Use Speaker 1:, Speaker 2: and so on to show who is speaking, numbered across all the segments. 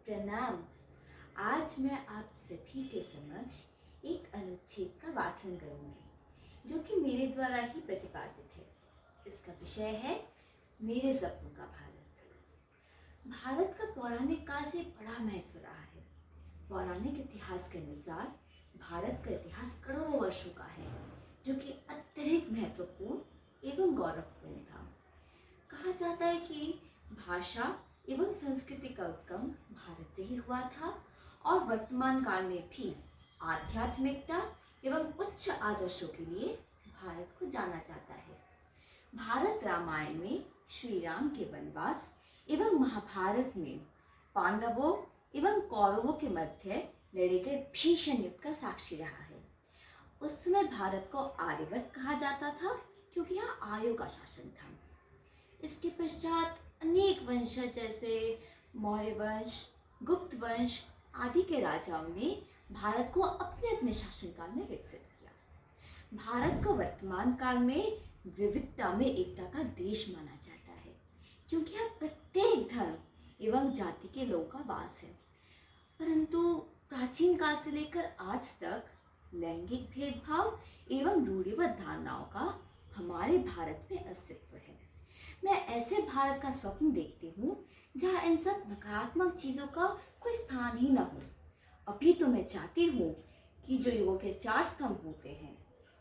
Speaker 1: प्रणाम। आज मैं आप सभी के समक्ष एक अनुच्छेद का वाचन करूंगी जो कि मेरे द्वारा ही प्रतिपादित है। इसका विषय है मेरे सपनों का भारत। भारत का पौराणिक काल से बड़ा महत्व रहा है। पौराणिक इतिहास के अनुसार भारत का इतिहास करोड़ों वर्षों का है, जो कि अत्यधिक महत्वपूर्ण एवं गौरवपूर्ण था। कहा जाता है कि भाषा एवं संस्कृति का उद्गम भारत से ही हुआ था और वर्तमान काल में भी आध्यात्मिकता एवं उच्च आदर्शों के लिए भारत को जाना जाता है। भारत रामायण में श्री राम के वनवास एवं महाभारत में पांडवों एवं कौरवों के मध्य लड़े गए भीषण युद्ध का साक्षी रहा है। उस समय भारत को आर्यवर्त कहा जाता था क्योंकि यहाँ आर्यों का शासन था। इसके पश्चात अनेक वंशज जैसे मौर्य वंश, गुप्त वंश आदि के राजाओं ने भारत को अपने अपने शासनकाल में विकसित किया। भारत को वर्तमान काल में विविधता में एकता का देश माना जाता है क्योंकि यहाँ प्रत्येक धर्म एवं जाति के लोगों का वास है। परंतु प्राचीन काल से लेकर आज तक लैंगिक भेदभाव एवं रूढ़िबद्ध धारणाओं का हमारे भारत में अस्तित्व है। मैं ऐसे भारत का स्वप्न देखती हूँ जहाँ इन सब नकारात्मक चीज़ों का कोई स्थान ही न हो। अभी तो मैं चाहती हूँ कि जो युगों के 4 स्तंभ होते हैं,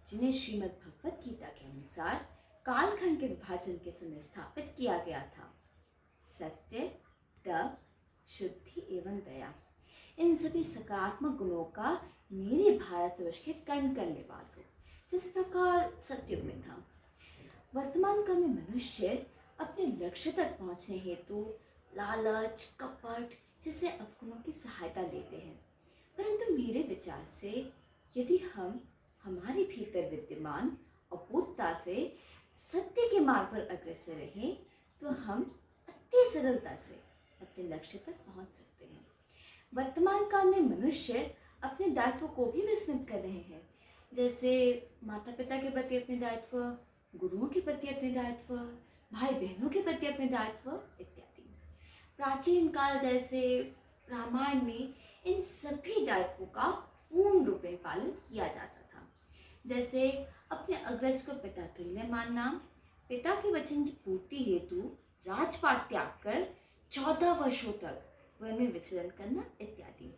Speaker 1: जिन्हें श्रीमद् भगवत गीता के अनुसार कालखंड के विभाजन के समय स्थापित किया गया था, सत्य, तप, शुद्धि एवं दया, इन सभी सकारात्मक गुणों का मेरे भारतवर्ष के कण कण निवास हो, जिस प्रकार सत्युग में था। वर्तमान काल में मनुष्य अपने लक्ष्य तक पहुंचने हेतु लालच, कपट जैसे अवगुणों की सहायता लेते हैं। परंतु मेरे विचार से यदि हम हमारे भीतर विद्यमान अपूर्णता से सत्य के मार्ग पर अग्रसर रहें तो हम अति सरलता से अपने लक्ष्य तक पहुंच सकते हैं। वर्तमान काल में मनुष्य अपने दायित्व को भी विस्मृत कर रहे हैं, जैसे माता पिता के प्रति अपने दायित्व, गुरुओं के प्रति अपने दायित्व, भाई बहनों के प्रति अपने दायित्व इत्यादि। प्राचीन काल जैसे रामायण में इन सभी दायित्वों का पूर्ण रूपेण पालन किया जाता था, जैसे अपने अग्रज को पिता तुल्य मानना, पिता के वचन की पूर्ति हेतु राजपाट त्याग कर 14 वर्षों तक वन में विचरण करना इत्यादि।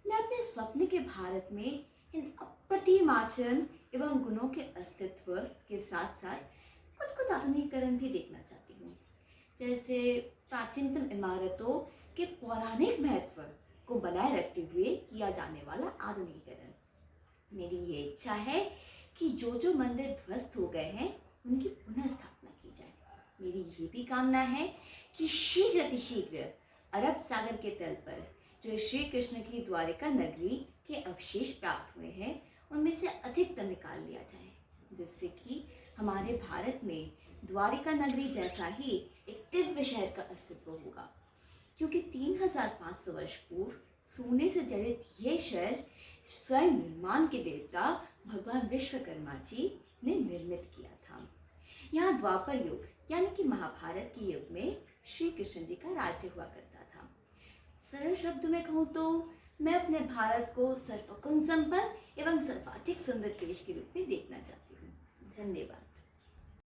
Speaker 1: मैं अपने स्वप्न के भारत में इन अप्रतिम आचरण एवं गुणों के अस्तित्व के साथ साथ कुछ आधुनिकीकरण भी देखना चाहती हूँ, जैसे प्राचीनतम इमारतों के पौराणिक महत्व को बनाए रखते हुए किया जाने वाला आधुनिकीकरण। मेरी ये इच्छा है कि जो मंदिर ध्वस्त हो गए हैं उनकी पुनः स्थापना की जाए। मेरी ये भी कामना है कि शीघ्र अतिशीघ्र अरब सागर के तल पर जो श्री कृष्ण की द्वारिका नगरी के अवशेष प्राप्त हुए हैं उनमें से अधिकतम निकाल लिया जाए, जिससे कि हमारे भारत में द्वारिका नगरी जैसा ही एक दिव्य शहर का अस्तित्व होगा। क्योंकि 3500 वर्ष पूर्व सोने से जड़ित ये शहर स्वयं निर्माण के देवता भगवान विश्वकर्मा जी ने निर्मित किया था। यहाँ द्वापर युग यानी कि महाभारत के युग में श्री कृष्ण जी का राज्य हुआ करता था। सरल शब्द में कहूँ तो मैं अपने भारत को सर्वगुण संपन्न एवं सर्वाधिक सुंदर देश के रूप में देखना चाहती हूँ। धन्यवाद।